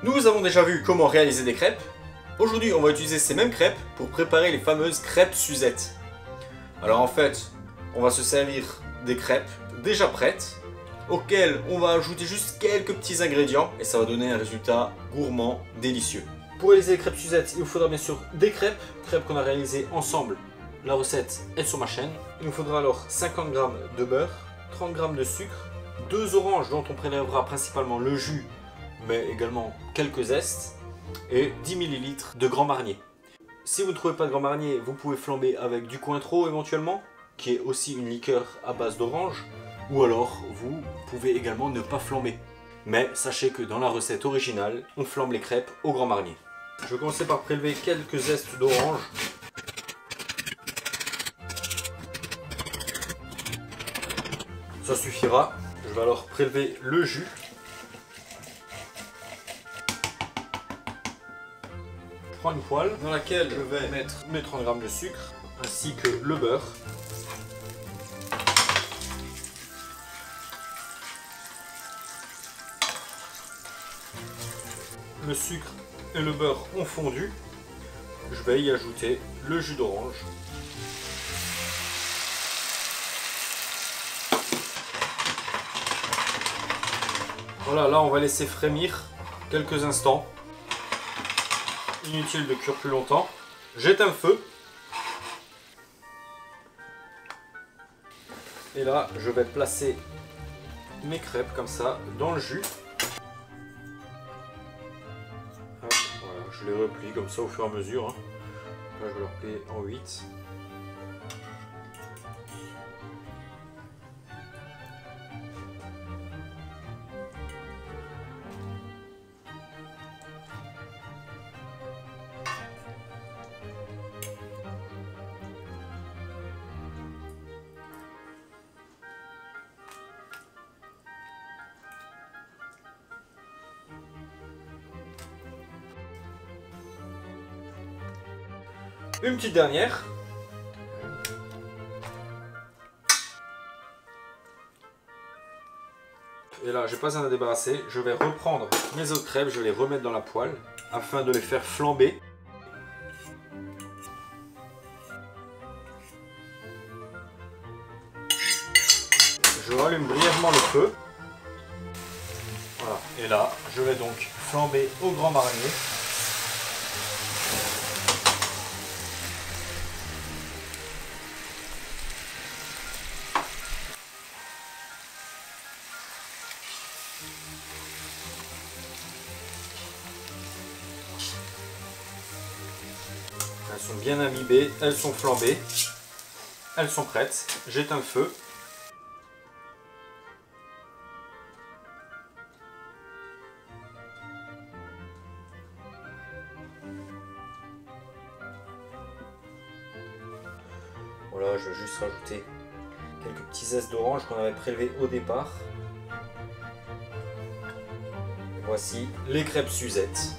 Nous avons déjà vu comment réaliser des crêpes. Aujourd'hui, on va utiliser ces mêmes crêpes pour préparer les fameuses crêpes Suzette. Alors en fait, on va se servir des crêpes déjà prêtes, auxquelles on va ajouter juste quelques petits ingrédients et ça va donner un résultat gourmand, délicieux. Pour réaliser les crêpes Suzette, il vous faudra bien sûr des crêpes qu'on a réalisées ensemble. La recette est sur ma chaîne. Il nous faudra alors 50 g de beurre, 30 g de sucre, 2 oranges dont on prélèvera principalement le jus, mais également quelques zestes, et 10 ml de Grand Marnier. Si vous ne trouvez pas de Grand Marnier, vous pouvez flamber avec du Cointreau éventuellement, qui est aussi une liqueur à base d'orange, ou alors vous pouvez également ne pas flamber. Mais sachez que dans la recette originale, on flambe les crêpes au Grand Marnier. Je vais commencer par prélever quelques zestes d'orange. Ça suffira. Je vais alors prélever le jus. Je prends une poêle dans laquelle je vais mettre mes 30 g de sucre ainsi que le beurre. Le sucre et le beurre ont fondu. Je vais y ajouter le jus d'orange. Voilà, là on va laisser frémir quelques instants. Inutile de cuire plus longtemps. J'éteins le feu. Et là, je vais placer mes crêpes comme ça dans le jus. Hop, voilà, je les replie comme ça au fur et à mesure. Là, je vais les replier en 8. Une petite dernière. Et là, j'ai pas besoin de débarrasser. Je vais reprendre mes autres crêpes, je vais les remettre dans la poêle afin de les faire flamber. Je rallume brièvement le feu. Voilà. Et là, je vais donc flamber au Grand Marnier. Elles sont bien imbibées, elles sont flambées, elles sont prêtes. J'éteins le feu. Voilà, je vais juste rajouter quelques petits zestes d'orange qu'on avait prélevés au départ. Voici les crêpes Suzette.